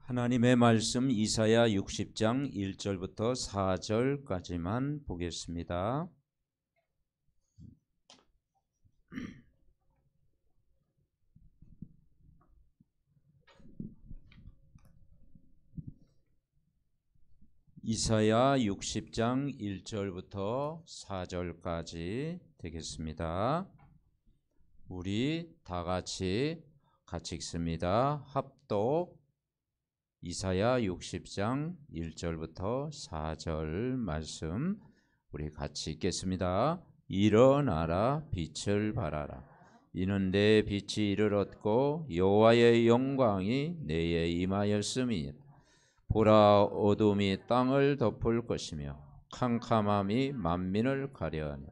하나님의 말씀 이사야 60장 1절부터 4절까지만 보겠습니다. 이사야 60장 1절부터 4절까지 되겠습니다. 우리 다 같이 읽습니다. 합독 이사야 60장 1절부터 4절 말씀 우리 같이 읽겠습니다. 일어나라 빛을 발하라. 이는 내 빛이 이를 얻고 여호와의 영광이 내게 임하였음이니라. 보라, 어둠이 땅을 덮을 것이며 캄캄함이 만민을 가려하며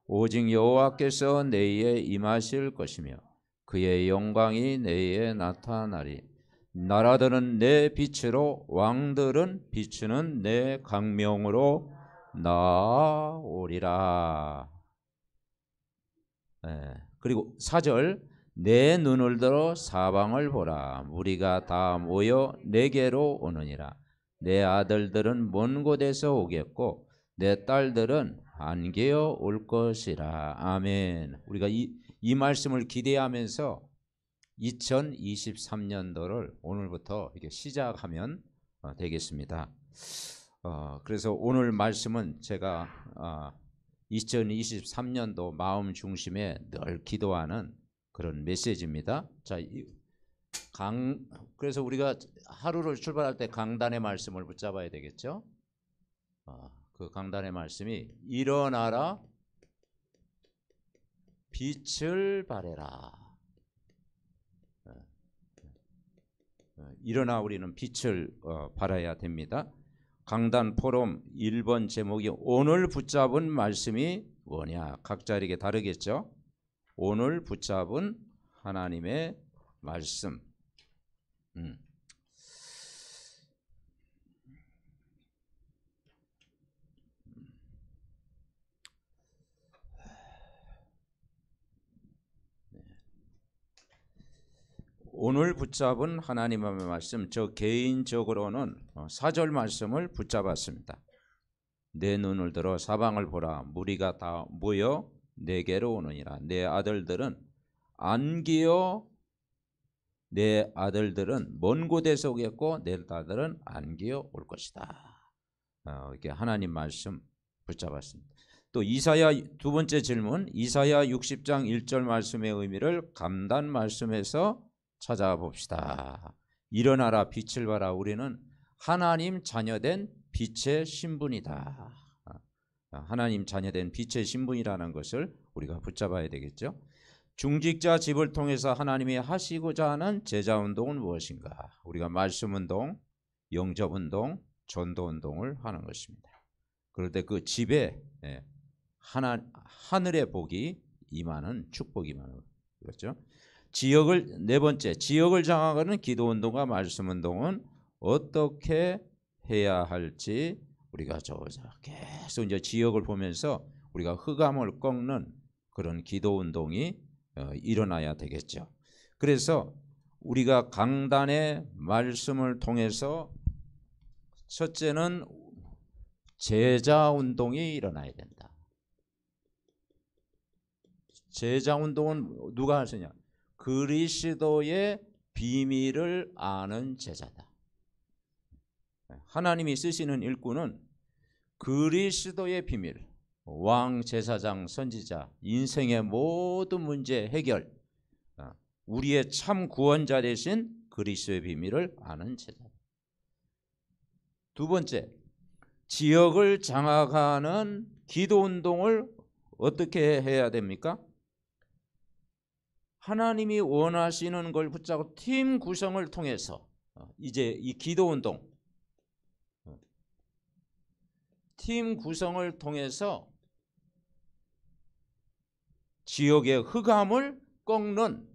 오직 여호와께서 내게 임하실 것이며 그의 영광이 내게 나타나리. 나라들은 내 빛으로, 왕들은 비추는 내 광명으로 나오리라. 그리고 4절, 내 눈을 들어 사방을 보라. 무리가 다 모여 내게로 오느니라. 내 아들들은 먼 곳에서 오겠고 내 딸들은 안개어 올 것이라. 아멘. 우리가 이 말씀을 기대하면서 2023년도를 오늘부터 이렇게 시작하면 되겠습니다. 그래서 오늘 말씀은 제가 2023년도 마음 중심에 늘 기도하는 그런 메시지입니다. 자, 그래서 우리가 하루를 출발할 때 강단의 말씀을 붙잡아야 되겠죠. 그 강단의 말씀이 일어나라 빛을 발해라. 일어나 우리는 빛을 발해야 됩니다. 강단 포럼 1번 제목이 오늘 붙잡은 말씀이 뭐냐. 각자에게 다르겠죠. 오늘 붙잡은 하나님의 말씀. 오늘 붙잡은 하나님의 말씀, 저 개인적으로는 4절 말씀을 붙잡았습니다. 내 눈을 들어 사방을 보라. 무리가 다 모여 내게로 오느니라. 내 아들들은 먼 곳에서 오겠고 내 딸들은 안기어 올 것이다. 이렇게 하나님 말씀 붙잡았습니다. 또 이사야 두 번째 질문, 이사야 60장 1절 말씀의 의미를 감단 말씀에서 찾아봅시다. 일어나라 빛을 발하. 우리는 하나님 자녀된 빛의 신분이다. 하나님 자녀된 빛의 신분이라는 것을 우리가 붙잡아야 되겠죠. 중직자 집을 통해서 하나님이 하시고자 하는 제자운동은 무엇인가? 우리가 말씀운동, 영접운동, 전도운동을 하는 것입니다. 그럴 때 그 집에 하늘의 복이 임하는, 축복이 임하는 거죠. 네 번째, 지역을 장악하는 기도운동과 말씀운동은 어떻게 해야 할지 우리가 계속 이제 지역을 보면서 우리가 흑암을 꺾는 그런 기도운동이 일어나야 되겠죠. 그래서 우리가 강단의 말씀을 통해서 첫째는 제자운동이 일어나야 된다. 제자운동은 누가 하시냐? 그리스도의 비밀을 아는 제자다. 하나님이 쓰시는 일꾼은 그리스도의 비밀, 왕, 제사장, 선지자, 인생의 모든 문제 해결, 우리의 참 구원자 되신 그리스도의 비밀을 아는 제자. 두 번째, 지역을 장악하는 기도운동을 어떻게 해야 됩니까? 하나님이 원하시는 걸 붙잡고 팀 구성을 통해서 이제 이 기도운동, 팀 구성을 통해서 지역의 흑암을 꺾는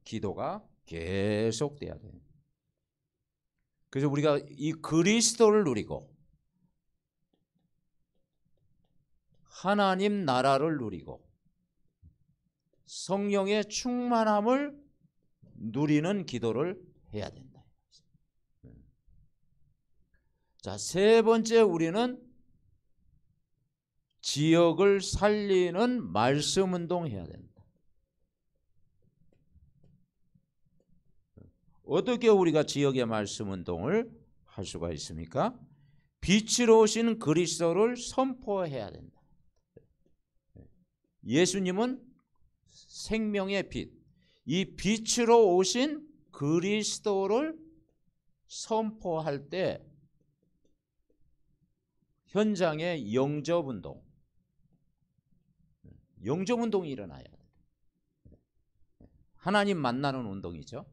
기도가 계속돼야 돼요. 그래서 우리가 이 그리스도를 누리고 하나님 나라를 누리고 성령의 충만함을 누리는 기도를 해야 된다. 자, 세 번째, 우리는 지역을 살리는 말씀 운동해야 된다. 어떻게 우리가 지역의 말씀 운동을 할 수가 있습니까? 빛으로 오신 그리스도를 선포해야 된다. 예수님은 생명의 빛, 이 빛으로 오신 그리스도를 선포할 때 현장에 영접운동이 일어나야 돼요. 하나님 만나는 운동이죠.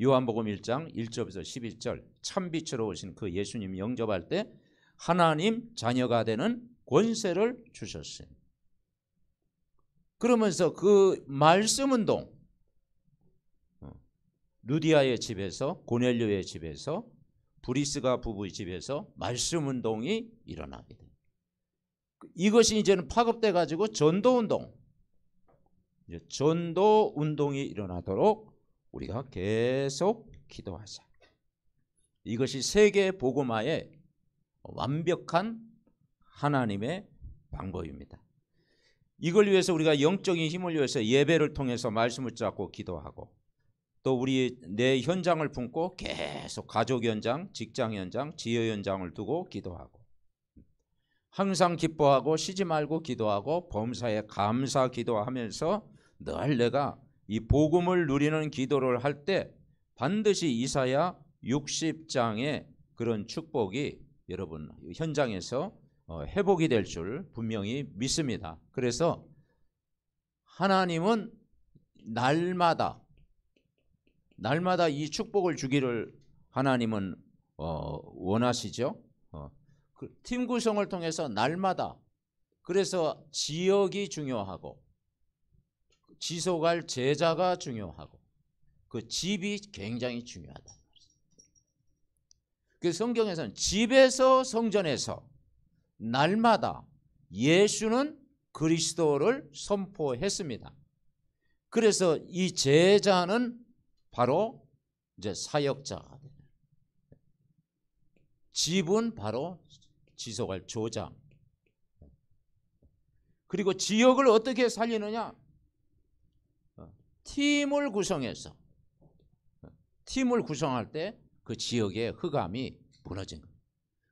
요한복음 1장 1절에서 11절, 참빛으로 오신 그 예수님 영접할 때 하나님 자녀가 되는 권세를 주셨어요. 그러면서 그 말씀 운동, 루디아의 집에서, 고넬료의 집에서, 브리스가 부부의 집에서 말씀 운동이 일어나게 돼요. 이것이 이제는 파급돼 가지고 전도 운동이 일어나도록 우리가 계속 기도하자. 이것이 세계 복음화의 완벽한 하나님의 방법입니다. 이걸 위해서 우리가 영적인 힘을 위해서 예배를 통해서 말씀을 잡고 기도하고, 또 우리 내 현장을 품고 계속 가족 현장, 직장 현장, 지역 현장을 두고 기도하고, 항상 기뻐하고 쉬지 말고 기도하고 범사에 감사 기도하면서 늘 내가 이 복음을 누리는 기도를 할 때 반드시 이사야 60장의 그런 축복이 여러분 현장에서 회복이 될 줄 분명히 믿습니다. 그래서 하나님은 날마다 이 축복을 주기를 하나님은 원하시죠. 그 팀 구성을 통해서 날마다, 그래서 지역이 중요하고 지속할 제자가 중요하고 그 집이 굉장히 중요하다. 그 성경에서는 집에서 성전에서 날마다 예수는 그리스도를 선포했습니다. 그래서 이 제자는 바로 이제 사역자가 돼요. 집은 바로 지속할 조장. 그리고 지역을 어떻게 살리느냐? 팀을 구성해서, 팀을 구성할 때 그 지역의 흑암이 무너진 거예요.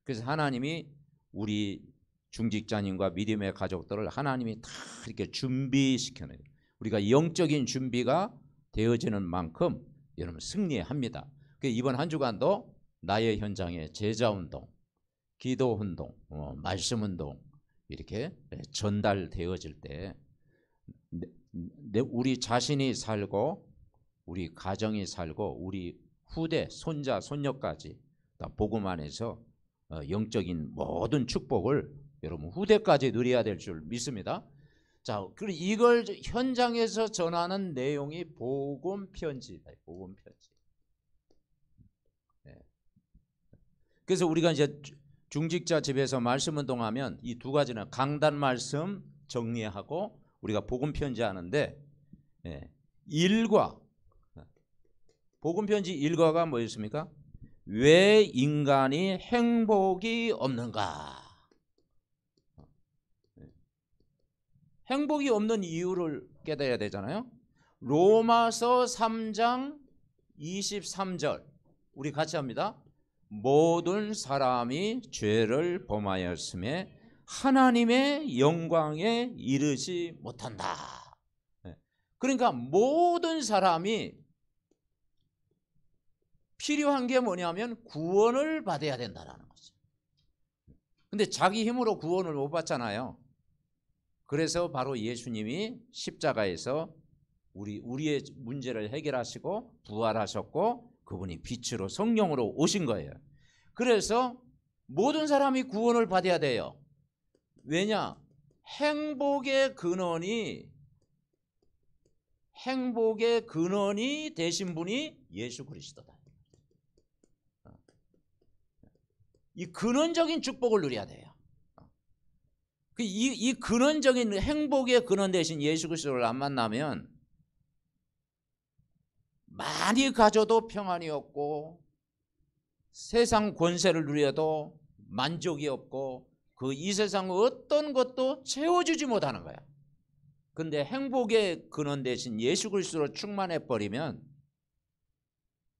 그래서 하나님이 우리 중직자님과 믿음의 가족들을 하나님이 다 이렇게 준비시켜내요. 우리가 영적인 준비가 되어지는 만큼 여러분 승리합니다. 이번 한 주간도 나의 현장에 제자운동, 기도운동, 말씀운동 이렇게 전달되어질 때 우리 자신이 살고 우리 가정이 살고 우리 후대, 손자, 손녀까지 다 복음 안에서 영적인 모든 축복을 여러분 후대까지 누려야 될 줄 믿습니다. 자, 그리고 이걸 현장에서 전하는 내용이 복음 편지다. 복음 편지. 네. 그래서 우리가 이제 중직자 집에서 말씀 운동하면 이 두 가지는 강단 말씀 정리하고 우리가 복음 편지 하는데, 일과 복음 편지 일과가 뭐였습니까? 왜 인간이 행복이 없는가? 행복이 없는 이유를 깨달아야 되잖아요. 로마서 3장 23절 우리 같이 합니다. 모든 사람이 죄를 범하였음에 하나님의 영광에 이르지 못한다. 그러니까 모든 사람이 필요한 게 뭐냐면 구원을 받아야 된다는 거죠. 근데 자기 힘으로 구원을 못 받잖아요. 그래서 바로 예수님이 십자가에서 우리의 문제를 해결하시고 부활하셨고 그분이 빛으로 성령으로 오신 거예요. 그래서 모든 사람이 구원을 받아야 돼요. 왜냐? 행복의 근원이 되신 분이 예수 그리스도다. 이 근원적인 축복을 누려야 돼요. 이 근원적인 행복의 근원 대신 예수 그리스도를 안 만나면 많이 가져도 평안이 없고 세상 권세를 누려도 만족이 없고 그 이 세상 어떤 것도 채워주지 못하는 거야. 근데 행복의 근원 대신 예수 그리스도로 충만해 버리면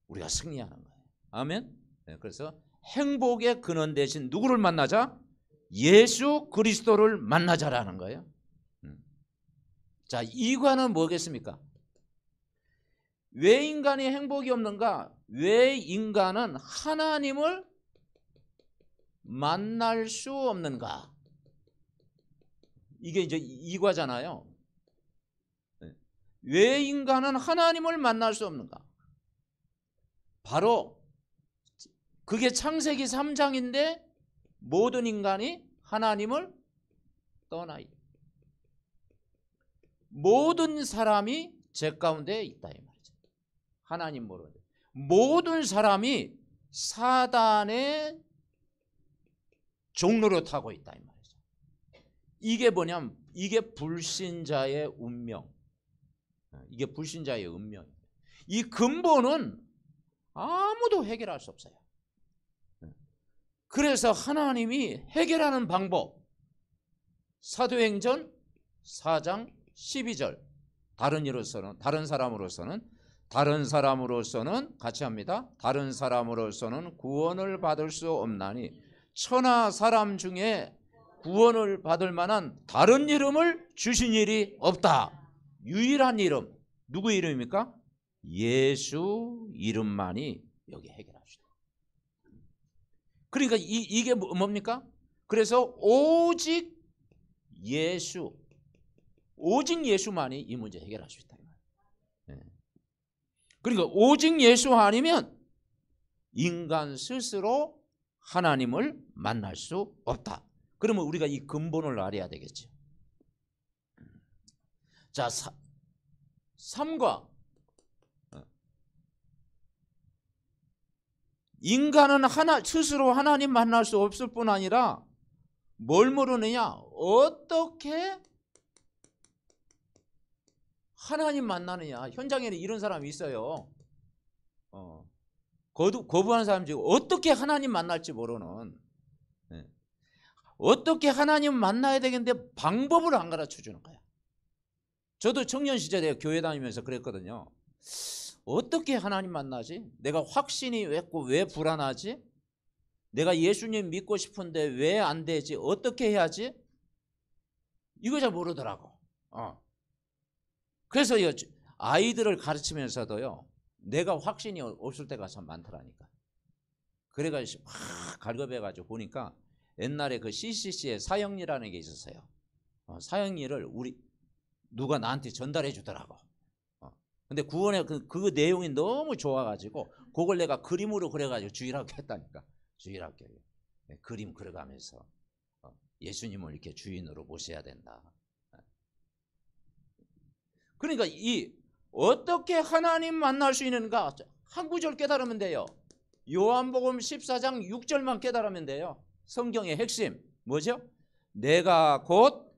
우리가 승리하는 거예요. 아멘. 네, 그래서 행복의 근원 대신 누구를 만나자? 예수 그리스도를 만나자라는 거예요. 자, 이관은 뭐겠습니까? 왜 인간이 행복이 없는가? 왜 인간은 하나님을 만날 수 없는가? 이게 이제 이과잖아요. 왜 인간은 하나님을 만날 수 없는가? 바로 그게 창세기 3장인데 모든 인간이 하나님을 떠나 있다. 모든 사람이 죄 가운데 있다 이 말이죠. 하나님 모르는 모든 사람이 사단의 종로를 타고 있다 이 말이죠. 이게 뭐냐면 이게 불신자의 운명. 이게 불신자의 운명입니다. 이 근본은 아무도 해결할 수 없어요. 그래서 하나님이 해결하는 방법 사도행전 4장 12절 다른 사람으로서는 같이 합니다. 다른 사람으로서는 구원을 받을 수 없나니 천하 사람 중에 구원을 받을 만한 다른 이름을 주신 일이 없다. 유일한 이름 누구 이름입니까? 예수 이름만이 여기 해결합시다. 그러니까 이게 뭡니까? 그래서 오직 예수만이 이 문제 해결할 수 있다. 그러니까 오직 예수 아니면 인간 스스로 하나님을 만날 수 없다. 그러면 우리가 이 근본을 알아야 되겠죠. 자, 3과 인간은 스스로 하나님 만날 수 없을 뿐 아니라 뭘 모르느냐? 어떻게 하나님 만나느냐? 현장에는 이런 사람이 있어요. 거부하는 사람 중에 어떻게 하나님 만날지 모르는. 어떻게 하나님 만나야 되겠는데 방법을 안 가르쳐 주는 거야. 저도 청년 시절에 교회 다니면서 그랬거든요. 어떻게 하나님 만나지? 내가 확신이 왜 불안하지? 내가 예수님 믿고 싶은데 왜 안 되지? 어떻게 해야지? 이거 잘 모르더라고. 그래서 아이들을 가르치면서도요. 내가 확신이 없을 때가 참 많더라니까. 그래가지고 막 갈급해가지고 보니까 옛날에 그 CCC에 사형리라는 게 있었어요. 사형리를 누가 나한테 전달해 주더라고. 근데 구원의 그 내용이 너무 좋아가지고 그걸 내가 그림으로 그려가지고 주일학교 했다니까. 주일학교 그림 그려가면서 예수님을 이렇게 주인으로 모셔야 된다. 그러니까 어떻게 하나님 만날 수 있는가? 한 구절 깨달으면 돼요. 요한복음 14장 6절만 깨달으면 돼요. 성경의 핵심 뭐죠? 내가 곧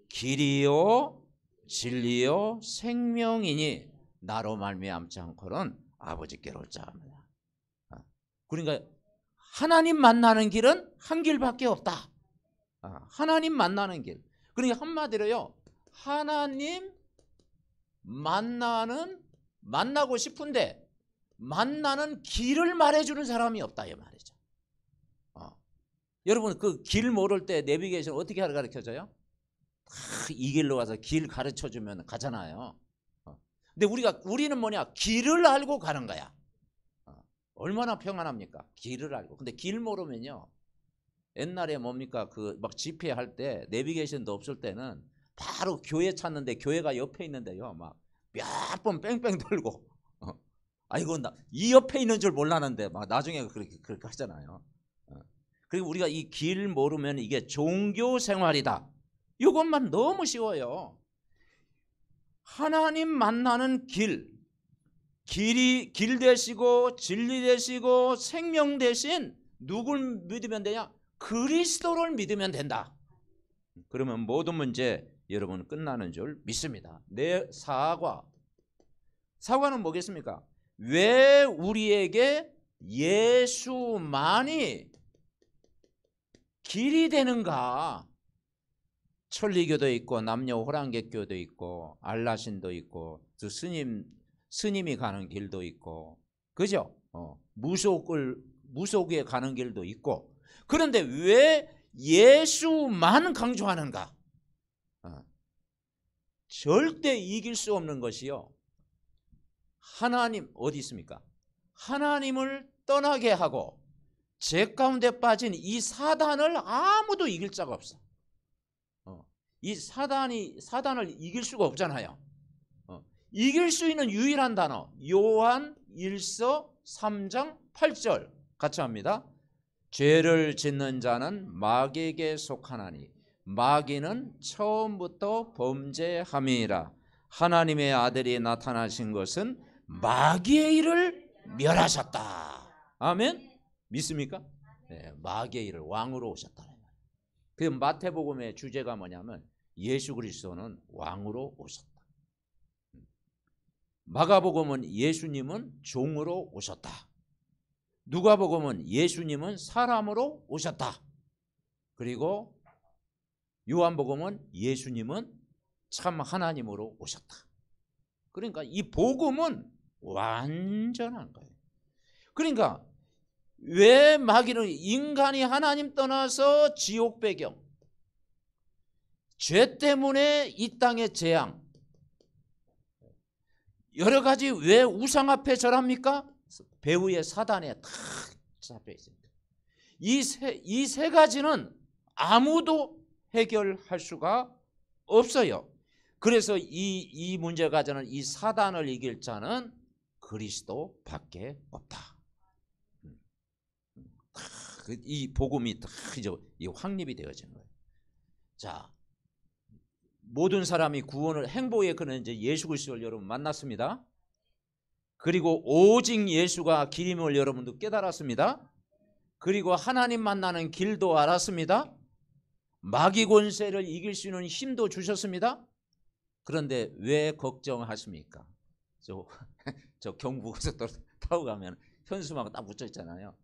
길이요 진리요 생명이니 나로 말미암지 않고는 아버지께로 올 자 합니다. 그러니까 하나님 만나는 길은 한 길밖에 없다. 하나님 만나는 길. 그러니까 한마디로요. 하나님 만나고 싶은데 만나는 길을 말해주는 사람이 없다 이 말이죠. 여러분 그 길 모를 때 내비게이션 어떻게 가르쳐줘요? 이 길로 가서 길 가르쳐주면 가잖아요. 근데 우리는 뭐냐? 길을 알고 가는 거야. 얼마나 평안합니까? 길을 알고. 근데 길 모르면요. 옛날에 뭡니까? 막 집회할 때 내비게이션도 없을 때는 바로 교회 찾는데 교회가 옆에 있는데요. 막 몇 번 뺑뺑 돌고. 아이고 이 옆에 있는 줄 몰랐는데 막 나중에 그렇게 하잖아요. 그리고 우리가 이 길 모르면 이게 종교 생활이다. 이것만 너무 쉬워요. 하나님 만나는 길 되시고 진리 되시고 생명 대신 누굴 믿으면 되냐? 그리스도를 믿으면 된다. 그러면 모든 문제 여러분 끝나는 줄 믿습니다. 내 사과는 뭐겠습니까? 왜 우리에게 예수만이 길이 되는가? 천리교도 있고 남녀 호랑객교도 있고 알라신도 있고 또 스님이 가는 길도 있고, 그죠? 무속에 가는 길도 있고. 그런데 왜 예수만 강조하는가? 절대 이길 수 없는 것이요, 하나님 어디 있습니까? 하나님을 떠나게 하고 죄 가운데 빠진 이 사단을 아무도 이길 자가 없어. 이 사단을 이길 수가 없잖아요. 이길 수 있는 유일한 단어, 요한 1서 3장 8절 같이 합니다. 죄를 짓는 자는 마귀에게 속하나니 마귀는 처음부터 범죄함이라. 하나님의 아들이 나타나신 것은 마귀의 일을 멸하셨다. 아멘? 믿습니까? 네, 마귀의 일을 왕으로 오셨다. 그 마태복음의 주제가 뭐냐면 예수 그리스도는 왕으로 오셨다. 마가복음은 예수님은 종으로 오셨다. 누가복음은 예수님은 사람으로 오셨다. 그리고 요한복음은 예수님은 참 하나님으로 오셨다. 그러니까 이 복음은 완전한 거예요. 그러니까 왜 마귀는 인간이 하나님 떠나서 지옥 배경, 죄 때문에 이 땅의 재앙, 여러 가지 왜 우상 앞에 절합니까? 배후의 사단에 탁 잡혀 있습니다. 이 세 가지는 아무도 해결할 수가 없어요. 그래서 이 문제가 저는 이 사단을 이길 자는 그리스도밖에 없다. 이 복음이 다 이제 확립이 되어진 거예요. 자, 모든 사람이 구원을 행복에 그는 이제 예수 그리스도를 여러분 만났습니다. 그리고 오직 예수가 길임을 여러분도 깨달았습니다. 그리고 하나님 만나는 길도 알았습니다. 마귀 권세를 이길 수 있는 힘도 주셨습니다. 그런데 왜 걱정하십니까? 저 경부고속도로 타고 가면 현수막이 딱 붙여 있잖아요.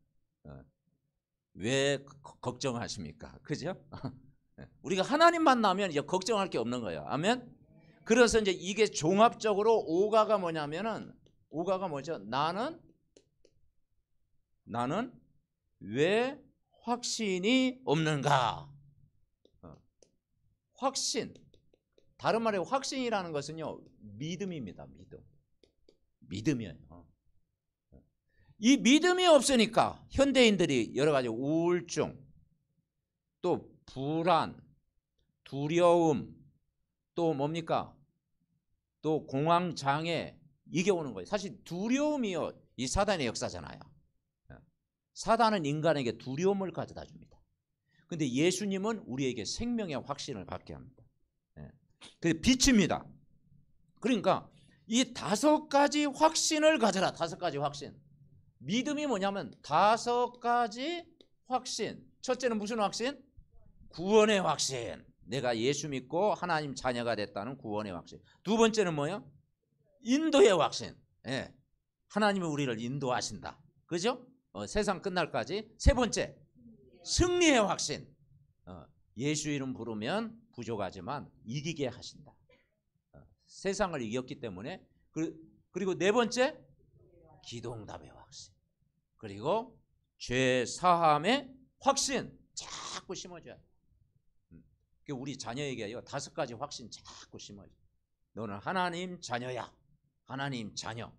왜 걱정하십니까? 그죠? 우리가 하나님 만나면 이제 걱정할 게 없는 거예요. 아멘? 그래서 이제 이게 종합적으로 오가가 뭐냐면은, 오가가 뭐죠? 나는 왜 확신이 없는가? 확신. 다른 말에 확신이라는 것은요, 믿음입니다. 믿음이에요. 이 믿음이 없으니까 현대인들이 여러 가지 우울증, 또 불안, 두려움, 또 뭡니까? 또 공황장애, 이게 오는 거예요. 사실 두려움이요, 이 사단의 역사잖아요. 사단은 인간에게 두려움을 가져다 줍니다. 근데 예수님은 우리에게 생명의 확신을 받게 합니다. 그게 빛입니다. 그러니까 이 5가지 확신을 가져라. 5가지 확신. 믿음이 뭐냐면 5가지 확신. 첫째는 무슨 확신? 구원의 확신. 내가 예수 믿고 하나님 자녀가 됐다는 구원의 확신. 두 번째는 뭐예요? 인도의 확신. 하나님이 우리를 인도하신다. 그죠? 세상 끝날까지. 세 번째, 승리의 확신. 예수 이름 부르면 부족하지만 이기게 하신다. 세상을 이겼기 때문에. 그리고 네 번째, 기도응답의 확신. 그리고 죄 사함의 확신 자꾸 심어줘야 돼. 우리 자녀에게요, 5가지 확신 자꾸 심어줘. 너는 하나님 자녀야. 하나님 자녀.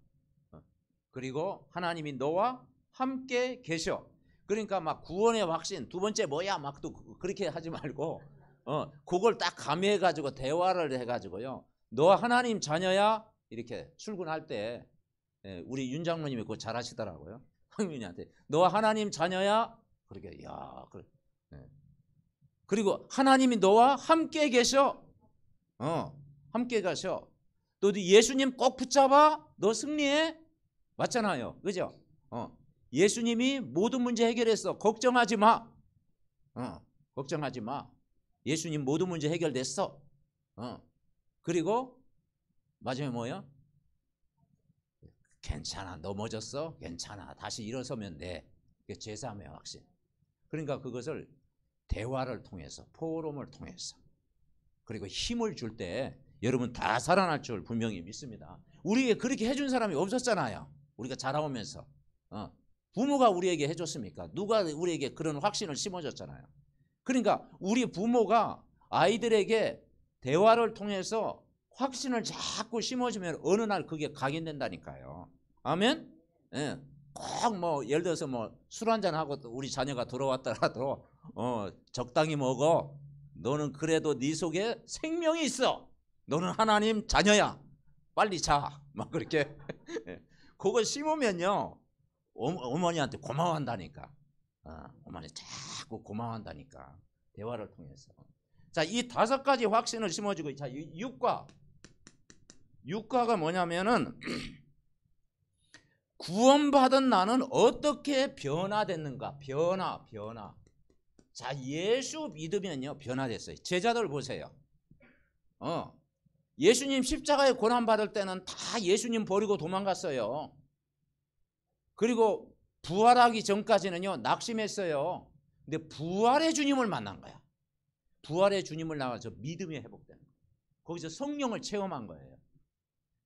그리고 하나님이 너와 함께 계셔. 그러니까 막 구원의 확신, 두 번째 뭐야 막 또 그렇게 하지 말고 그걸 딱 가미해가지고 대화를 해가지고요, 너 하나님 자녀야. 이렇게 출근할 때 우리 윤 장로님이 그거 잘하시더라고요. 황민이한테 너 하나님 자녀야. 그렇게 그래. 그리고 하나님이 너와 함께 계셔. 함께 가셔. 너 예수님 꼭 붙잡아. 너 승리해. 맞잖아요. 그죠? 예수님이 모든 문제 해결했어. 걱정하지 마. 걱정하지 마. 예수님 모든 문제 해결됐어. 그리고 마지막에 뭐예요? 괜찮아. 넘어졌어? 괜찮아. 다시 일어서면 돼. 그게 제3의 확신. 그러니까 그것을 대화를 통해서, 포럼을 통해서, 그리고 힘을 줄 때 여러분 다 살아날 줄 분명히 믿습니다. 우리에게 그렇게 해준 사람이 없었잖아요. 우리가 자라오면서. 부모가 우리에게 해줬습니까? 누가 우리에게 그런 확신을 심어줬잖아요. 그러니까 우리 부모가 아이들에게 대화를 통해서 확신을 자꾸 심어주면 어느 날 그게 각인된다니까요. 아멘? 예. 꼭 뭐 예를 들어서 뭐 술 한잔 하고 우리 자녀가 들어왔더라도 적당히 먹어. 너는 그래도 네 속에 생명이 있어. 너는 하나님 자녀야. 빨리 자. 막 그렇게 그거 심으면요 어머니한테 고마워한다니까. 어머니 자꾸 고마워한다니까. 대화를 통해서. 자, 이 5가지 확신을 심어주고, 자, 육과가 뭐냐면은 구원받은 나는 어떻게 변화됐는가? 변화. 자, 예수 믿으면요 변화됐어요. 제자들 보세요. 예수님 십자가에 고난받을 때는 다 예수님 버리고 도망갔어요. 그리고 부활하기 전까지는요 낙심했어요. 근데 부활의 주님을 만난 거야. 부활의 주님을 나가서 믿음이 회복되는 거예요. 거기서 성령을 체험한 거예요.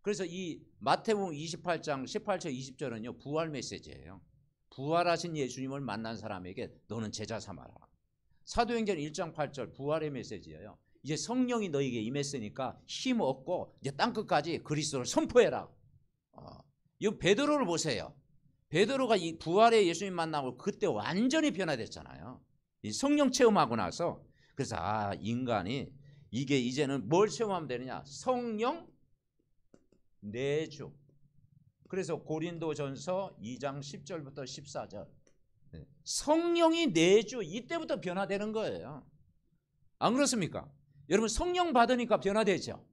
그래서 이 마태복음 28장 18절 20절은요 부활 메시지예요. 부활하신 예수님을 만난 사람에게 너는 제자 삼아라. 사도행전 1장 8절 부활의 메시지예요. 이제 성령이 너에게 임했으니까 힘 얻고 이제 땅끝까지 그리스도를 선포해라. 이 베드로를 보세요. 베드로가 이 부활의 예수님 만나고 그때 완전히 변화됐잖아요. 이 성령 체험하고 나서. 그래서 인간이 이게 이제는 뭘 체험하면 되느냐? 성령 내주. 그래서 고린도전서 2장 10절부터 14절 성령이 내주. 이때부터 변화되는 거예요. 안 그렇습니까? 여러분 성령 받으니까 변화되죠.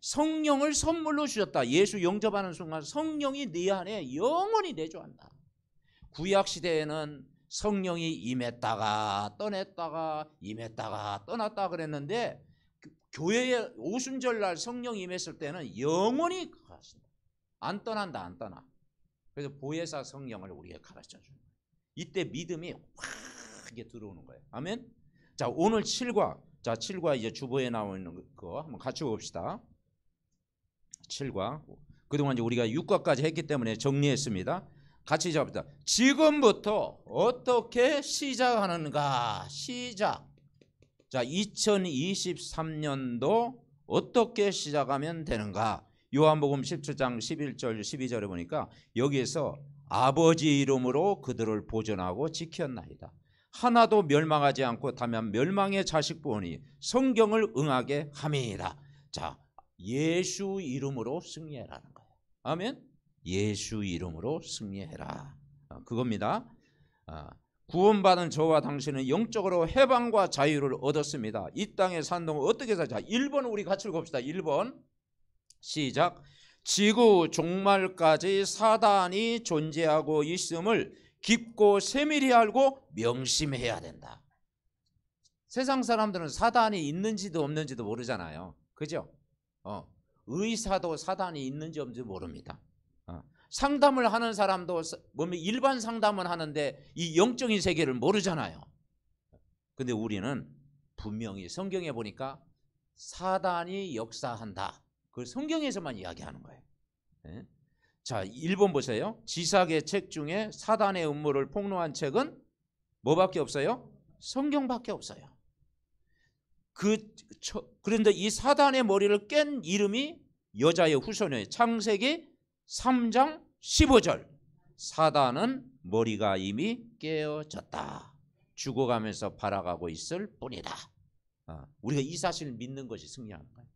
성령을 선물로 주셨다. 예수 영접하는 순간 성령이 네 안에 영원히 내주한다. 구약시대에는 성령이 임했다가 떠났다가 임했다가 떠났다 그랬는데 교회에 오순절날 성령이 임했을 때는 영원히 가신다. 안 떠난다. 안 떠나. 그래서 보혜사 성령을 우리에게 가르쳐주는 거예요. 이때 믿음이 확 이게 들어오는 거예요. 아멘. 자, 오늘 7과. 자, 7과 이제 주보에 나오는 거 한번 같이 봅시다. 7과. 그동안 이제 우리가 6과까지 했기 때문에 정리했습니다. 같이 잡읍시다. 지금부터 어떻게 시작하는가? 시작. 자, 2023년도 어떻게 시작하면 되는가? 요한복음 17장 11절 12절에 보니까 여기에서 아버지 이름으로 그들을 보존하고 지켰나이다. 하나도 멸망하지 않고 다만 멸망의 자식 보니 성경을 응하게 함이니라. 자, 예수 이름으로 승리해라는 거예요. 아멘. 예수 이름으로 승리해라. 그겁니다. 구원받은 저와 당신은 영적으로 해방과 자유를 얻었습니다. 이 땅의 산동을 어떻게 살자? 1번 우리 같이 읽읍시다. 1번 시작. 지구 종말까지 사단이 존재하고 있음을 깊고 세밀히 알고 명심해야 된다. 세상 사람들은 사단이 있는지도 없는지도 모르잖아요. 그죠? 의사도 사단이 있는지 없는지 모릅니다. 상담을 하는 사람도 일반 상담을 하는데 이 영적인 세계를 모르잖아요. 근데 우리는 분명히 성경에 보니까 사단이 역사한다. 그걸 성경에서만 이야기하는 거예요. 네? 자, 1번 보세요. 지사계 책 중에 사단의 음모를 폭로한 책은 뭐밖에 없어요? 성경밖에 없어요. 그런데 이 사단의 머리를 깬 이름이 여자의 후손이에요. 창세기 3장 15절. 사단은 머리가 이미 깨어졌다. 죽어가면서 발아가고 있을 뿐이다. 우리가 이 사실을 믿는 것이 승리하는 거예요.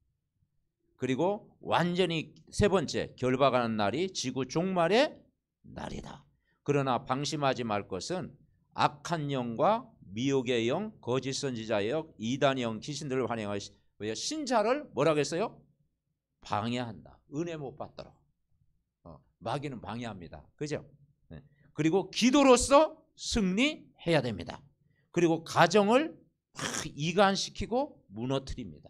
그리고 완전히 세 번째, 결박하는 날이 지구 종말의 날이다. 그러나 방심하지 말 것은 악한 영과 미혹의 영, 거짓 선지자의 영, 이단의 영, 귀신들을 환영하여 신자를 뭐라고 했어요? 방해한다. 은혜 못 받도록. 마귀는 방해합니다. 그죠? 네. 그리고 기도로서 승리해야 됩니다. 그리고 가정을 이간시키고 무너뜨립니다.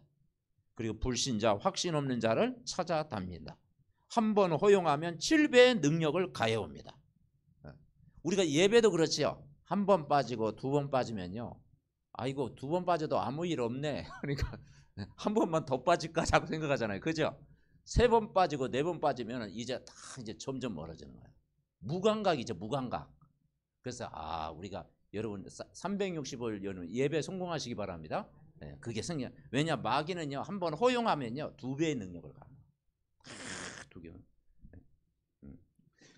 그리고 불신자, 확신 없는 자를 찾아답니다. 한 번 허용하면 7배의 능력을 가해옵니다. 우리가 예배도 그렇지요. 한 번 빠지고 두 번 빠지면요, 아이고 두 번 빠져도 아무 일 없네. 그러니까 한 번만 더 빠질까 자꾸 생각하잖아요. 그죠? 세 번 빠지고 네 번 빠지면 이제 다 이제 점점 멀어지는 거예요. 무감각이죠, 무감각. 그래서 우리가 여러분 365일 여러분 예배 성공하시기 바랍니다. 네, 그게 승리. 왜냐, 마귀는요 한 번 허용하면요 2배의 능력을 가합니다. 2개.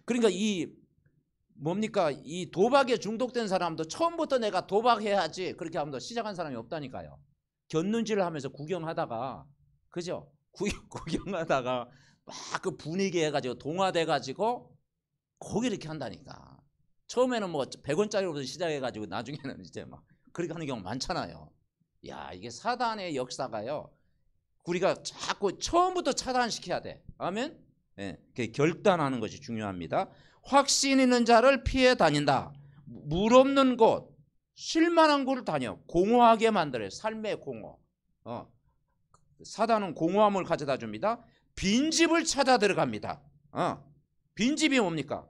그러니까 이 뭡니까, 이 도박에 중독된 사람도 처음부터 내가 도박해야지 그렇게 하면 시작한 사람이 없다니까요. 곁눈질을 하면서 구경하다가, 그죠? 구경하다가 막 그 분위기 해가지고 동화돼가지고 거기 이렇게 한다니까. 처음에는 뭐 100원짜리로부터 시작해가지고 나중에는 이제 막 그렇게 하는 경우 많잖아요. 야, 이게 사단의 역사가요, 우리가 자꾸 처음부터 차단시켜야 돼. 아멘? 예, 결단하는 것이 중요합니다. 확신 있는 자를 피해 다닌다. 물 없는 곳, 쉴만한 곳을 다녀. 공허하게 만들어요. 삶의 공허. 사단은 공허함을 가져다 줍니다. 빈집을 찾아 들어갑니다. 빈집이 뭡니까?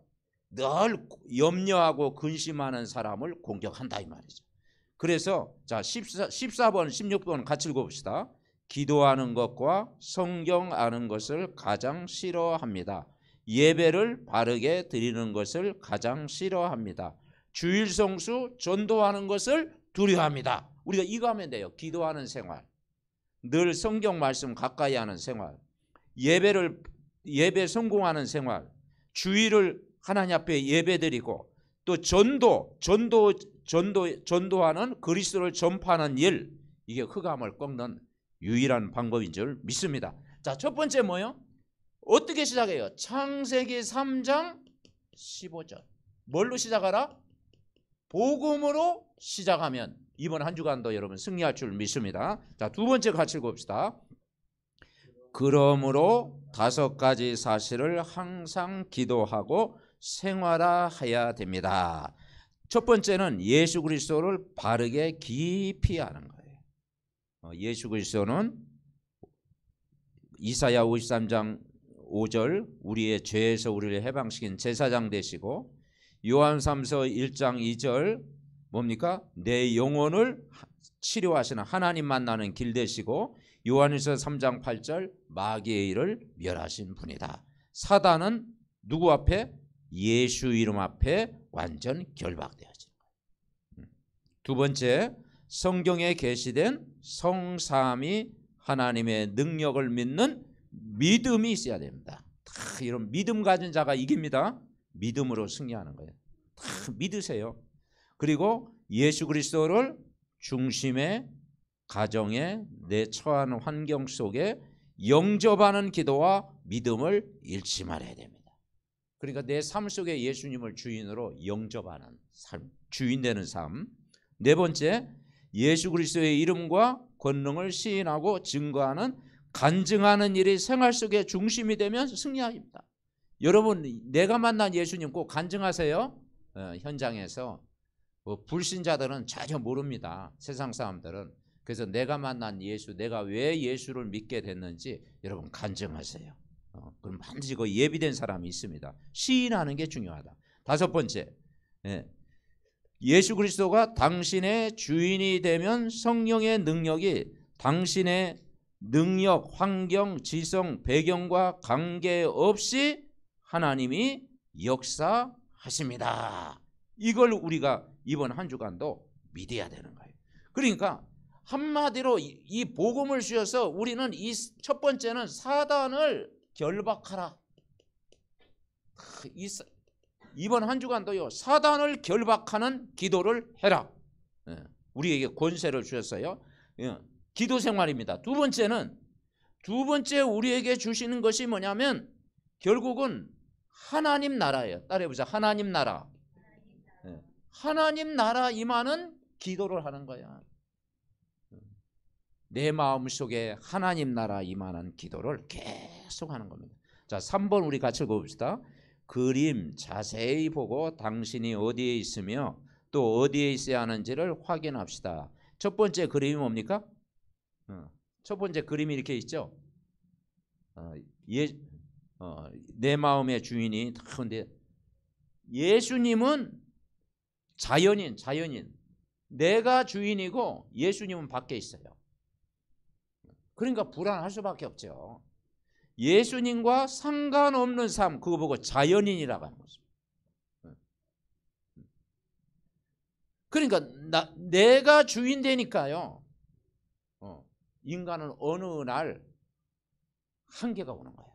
늘 염려하고 근심하는 사람을 공격한다 이 말이죠. 그래서 자 14번 16번 같이 읽어봅시다. 기도하는 것과 성경 아는 것을 가장 싫어합니다. 예배를 바르게 드리는 것을 가장 싫어합니다. 주일 성수 전도하는 것을 두려워합니다. 우리가 이거 하면 돼요. 기도하는 생활, 늘 성경 말씀 가까이 하는 생활, 예배 성공하는 생활, 주일을 하나님 앞에 예배드리고 또 전도하는 그리스도를 전파하는 일, 이게 흑암을 꺾는 유일한 방법인 줄 믿습니다. 자, 첫 번째 뭐예요? 어떻게 시작해요? 창세기 3장 15절. 뭘로 시작하라? 복음으로 시작하면 이번 한 주간도 여러분 승리할 줄 믿습니다. 자, 두 번째 같이 읽어봅시다. 그러므로 5가지 사실을 항상 기도하고 생활화해야 됩니다. 첫 번째는 예수 그리스도를 바르게 깊이 아는 거예요. 예수 그리스도는 이사야 53장 5절 우리의 죄에서 우리를 해방시킨 제사장 되시고, 요한 3서 1장 2절 뭡니까? 내 영혼을 치료하시는 하나님 만나는 길 되시고, 요한일서 3장 8절 마귀의 일을 멸하신 분이다. 사단은 누구 앞에? 예수 이름 앞에 완전 결박되어진 거예요. 두 번째, 성경에 계시된 성삼위 하나님의 능력을 믿는 믿음이 있어야 됩니다. 다 이런 믿음 가진 자가 이깁니다. 믿음으로 승리하는 거예요. 다 믿으세요. 그리고 예수 그리스도를 중심에 가정에 내 처한 환경 속에 영접하는 기도와 믿음을 잃지 말아야 됩니다. 그러니까 내 삶 속에 예수님을 주인으로 영접하는 삶, 주인 되는 삶. 네 번째, 예수 그리스도의 이름과 권능을 시인하고 증거하는 간증하는 일이 생활 속에 중심이 되면 승리합니다. 여러분, 내가 만난 예수님 꼭 간증하세요. 현장에서 불신자들은 전혀 모릅니다. 세상 사람들은. 그래서 내가 만난 예수, 내가 왜 예수를 믿게 됐는지 여러분 간증하세요. 그럼 반드시 그 예비된 사람이 있습니다. 시인하는 게 중요하다. 다섯 번째, 예수 그리스도가 당신의 주인이 되면 성령의 능력이 당신의 능력, 환경, 지성, 배경과 관계없이 하나님이 역사하십니다. 이걸 우리가 이번 한 주간도 믿어야 되는 거예요. 그러니까 한마디로 이 복음을 주셔서 우리는 이 첫 번째는 사단을 결박하라. 이번 한 주간도요, 사단을 결박하는 기도를 해라. 우리에게 권세를 주셨어요. 기도 생활입니다. 두 번째 우리에게 주시는 것이 뭐냐면 결국은 하나님 나라예요. 따라해보자. 하나님 나라. 하나님 나라 임하는 기도를 하는 거야. 내 마음속에 하나님 나라 임하는 기도를 계속 하는 겁니다. 자, 3번 우리 같이 읽어봅시다. 그림 자세히 보고 당신이 어디에 있으며 또 어디에 있어야 하는지를 확인합시다. 첫 번째 그림이 뭡니까? 첫 번째 그림이 이렇게 있죠. 내 마음의 주인이 다. 근데 예수님은 자연인. 내가 주인이고 예수님은 밖에 있어요. 그러니까 불안할 수밖에 없죠. 예수님과 상관없는 삶, 그거 보고 자연인이라고 하는 거죠. 그러니까 내가 주인 되니까요. 인간은 어느 날 한계가 오는 거예요.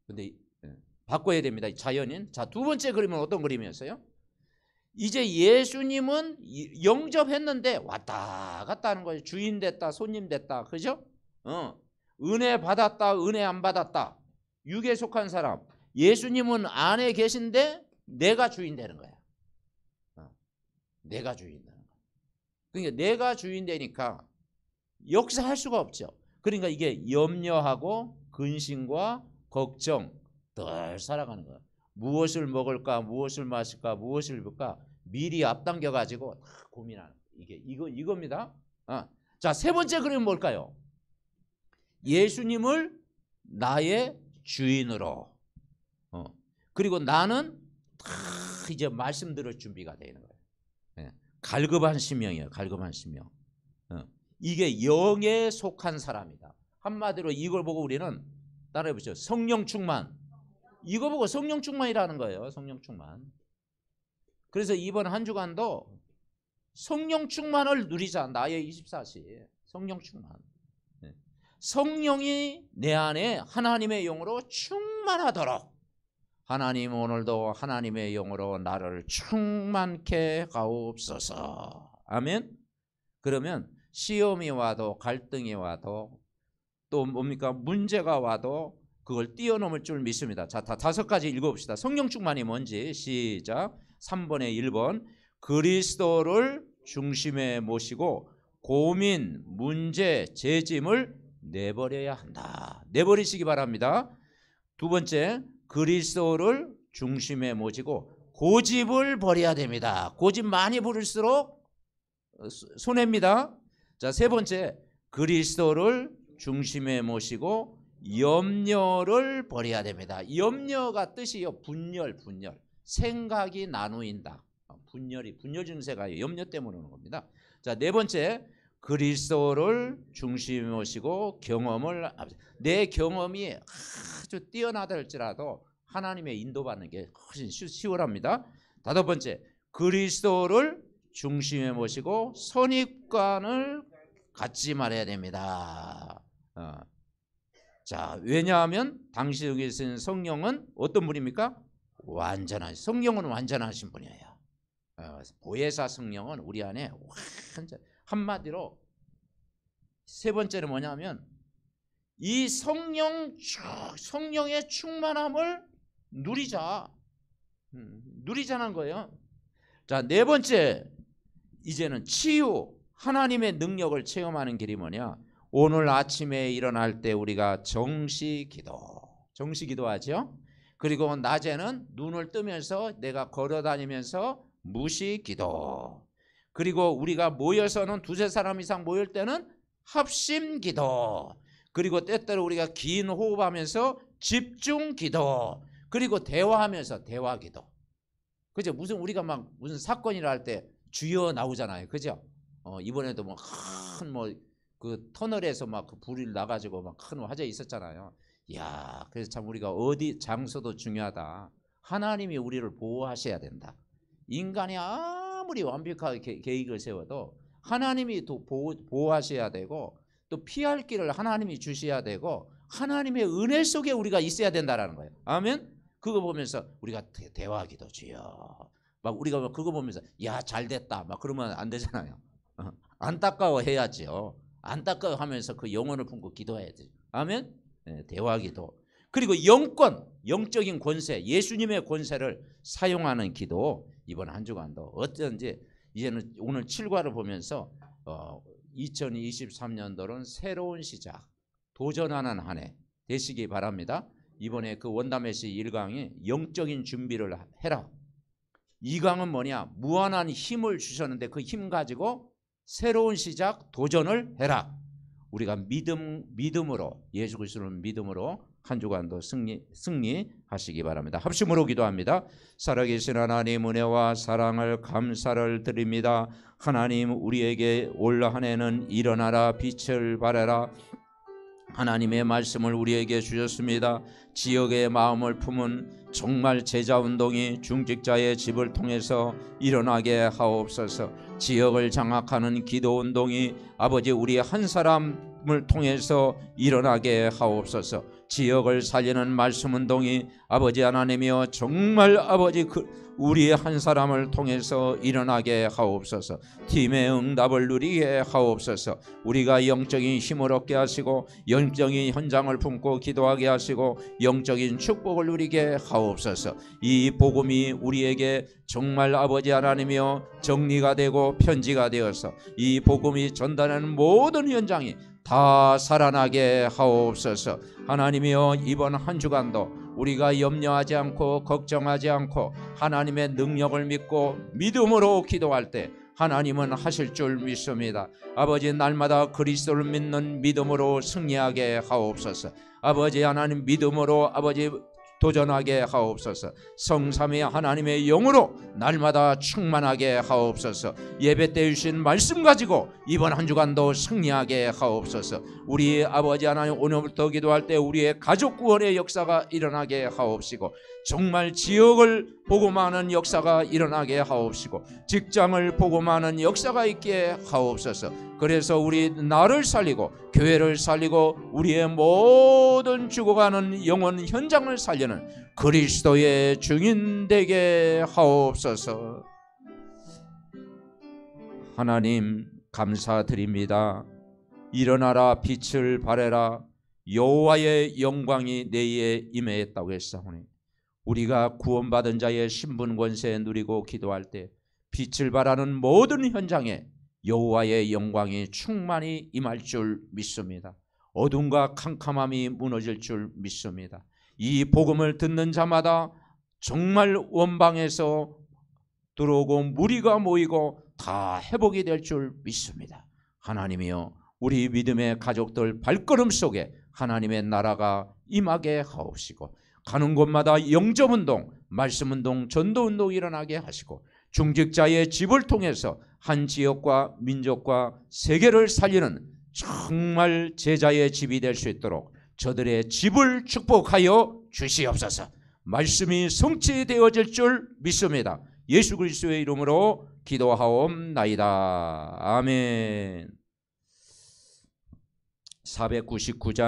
근데 바꿔야 됩니다. 자연인. 자, 두 번째 그림은 어떤 그림이었어요? 이제 예수님은 영접했는데 왔다 갔다 하는 거예요. 주인 됐다, 손님 됐다, 그죠? 은혜 받았다, 은혜 안 받았다. 육에 속한 사람. 예수님은 안에 계신데 내가 주인 되는 거야. 내가 주인 되는 거야. 그러니까 내가 주인 되니까 역사할 수가 없죠. 그러니까 이게 염려하고 근심과 걱정 늘 살아가는 거야. 무엇을 먹을까, 무엇을 마실까, 무엇을 입을까 미리 앞당겨 가지고 고민하는 이겁니다. 자, 세 번째 그림은 뭘까요? 예수님을 나의 주인으로. 그리고 나는 다 이제 말씀 들을 준비가 되는 거예요. 갈급한 심령이에요. 갈급한 심령. 이게 영에 속한 사람이다. 한마디로 이걸 보고 우리는 따라해보죠. 성령 충만. 이거 보고 성령 충만이라는 거예요. 성령 충만. 그래서 이번 한 주간도 성령 충만을 누리자. 나의 24시 성령 충만. 성령이 내 안에 하나님의 영으로 충만하도록 하나님 오늘도 하나님의 영으로 나를 충만케 하옵소서. 아멘. 그러면 시험이 와도 갈등이 와도 또 뭡니까 문제가 와도 그걸 뛰어넘을 줄 믿습니다. 자, 다섯 가지 읽어봅시다. 성령 충만이 뭔지 시작. 3번에 1번 그리스도를 중심에 모시고 고민, 문제, 죄짐을 내버려야 한다. 내버리시기 바랍니다. 두 번째 그리스도를 중심에 모시고 고집을 버려야 됩니다. 고집 많이 부릴수록 손해입니다. 자, 세 번째 그리스도를 중심에 모시고 염려를 버려야 됩니다. 염려가 뜻이요 분열. 생각이 나누인다. 분열 증세가 염려 때문에 오는 겁니다. 자, 네 번째 그리스도를 중심에 모시고 내 경험이 아주 뛰어나다 할지라도 하나님의 인도받는 게 훨씬 시원합니다. 다섯 번째 그리스도를 중심에 모시고 선입관을 갖지 말아야 됩니다. 자, 왜냐하면 당신에게 있는 성령은 어떤 분입니까? 성령은 완전하신 분이에요. 보혜사 성령은 우리 안에 완전. 한마디로 세 번째는 뭐냐면 이 성령의 충만함을 누리자는 거예요. 자, 네 번째 이제는 치유, 하나님의 능력을 체험하는 길이 뭐냐? 오늘 아침에 일어날 때 우리가 정시 기도하죠. 그리고 낮에는 눈을 뜨면서 내가 걸어다니면서 무시 기도. 그리고 우리가 모여서는 두세 사람 이상 모일 때는 합심 기도. 그리고 때때로 우리가 긴 호흡하면서 집중 기도. 그리고 대화하면서 대화 기도. 그죠? 우리가 막 무슨 사건이라 할 때 주여 나오잖아요. 그죠? 이번에도 그 터널에서 막 그 불이 나가지고 막 큰 화재 있었잖아요. 이야, 그래서 참 우리가 장소도 중요하다. 하나님이 우리를 보호하셔야 된다. 인간이 아무리 완벽하게 계획을 세워도 하나님이 또 보호하셔야 되고 또 피할 길을 하나님이 주셔야 되고 하나님의 은혜 속에 우리가 있어야 된다라는 거예요. 아멘. 그거 보면서 우리가 대화기도 주여. 막 우리가 그거 보면서 야 잘됐다 막 그러면 안 되잖아요. 안타까워해야지요. 안타까워하면서 그 영혼을 품고 기도해야지. 아멘. 네, 대화기도. 그리고 영적인 권세, 예수님의 권세를 사용하는 기도. 이번 한 주간도 어쩐지 이제는 오늘 7과를 보면서 2023년도는 새로운 시작, 도전하는 한 해 되시기 바랍니다. 이번에 그 원담의 시 1강이 영적인 준비를 해라. 2강은 뭐냐? 무한한 힘을 주셨는데 그 힘 가지고 새로운 시작, 도전을 해라. 우리가 믿음으로 예수 그리스도를 믿음으로 한 주간도 승리하시기 바랍니다. 합심으로 기도합니다. 살아계신 하나님, 은혜와 사랑을 감사를 드립니다. 하나님, 우리에게 올 한 해는 일어나라 빛을 발하라 하나님의 말씀을 우리에게 주셨습니다. 지역의 마음을 품은 정말 제자운동이 중직자의 집을 통해서 일어나게 하옵소서. 지역을 장악하는 기도운동이 아버지 우리 한 사람을 통해서 일어나게 하옵소서. 지역을 살리는 말씀운동이 아버지 하나님이여 정말 아버지 우리 한 사람을 통해서 일어나게 하옵소서. 팀의 응답을 누리게 하옵소서. 우리가 영적인 힘을 얻게 하시고 영적인 현장을 품고 기도하게 하시고 영적인 축복을 누리게 하옵소서. 이 복음이 우리에게 정말 아버지 하나님이여 정리가 되고 편지가 되어서 이 복음이 전달하는 모든 현장이 다 살아나게 하옵소서. 하나님이여 이번 한 주간도 우리가 염려하지 않고 걱정하지 않고 하나님의 능력을 믿고 믿음으로 기도할 때 하나님은 하실 줄 믿습니다. 아버지 날마다 그리스도를 믿는 믿음으로 승리하게 하옵소서. 아버지 하나님 믿음으로 아버지 도전하게 하옵소서. 성삼위 하나님의 영으로 날마다 충만하게 하옵소서. 예배 때 주신 말씀 가지고 이번 한 주간도 승리하게 하옵소서. 우리 아버지 하나님 오늘부터 기도할 때 우리의 가족 구원의 역사가 일어나게 하옵시고 정말 지역을 복음하는 역사가 일어나게 하옵시고 직장을 복음하는 역사가 있게 하옵소서. 그래서 우리 나를 살리고 교회를 살리고 우리의 모든 죽어가는 영혼 현장을 살리는 그리스도의 증인 되게 하옵소서. 하나님 감사드립니다. 일어나라 빛을 발하라 여호와의 영광이 내에 임했다고 했사오니 우리가 구원받은 자의 신분 권세 누리고 기도할 때 빛을 발하는 모든 현장에 여호와의 영광이 충만히 임할 줄 믿습니다. 어둠과 캄캄함이 무너질 줄 믿습니다. 이 복음을 듣는 자마다 정말 원방에서 들어오고 무리가 모이고 다 회복이 될 줄 믿습니다. 하나님이여 우리 믿음의 가족들 발걸음 속에 하나님의 나라가 임하게 하옵시고 가는 곳마다 영접운동, 말씀운동, 전도운동 일어나게 하시고 중직자의 집을 통해서 한 지역과 민족과 세계를 살리는 정말 제자의 집이 될 수 있도록 저들의 집을 축복하여 주시옵소서. 말씀이 성취되어질 줄 믿습니다. 예수 그리스도의 이름으로 기도하옵나이다. 아멘. 499장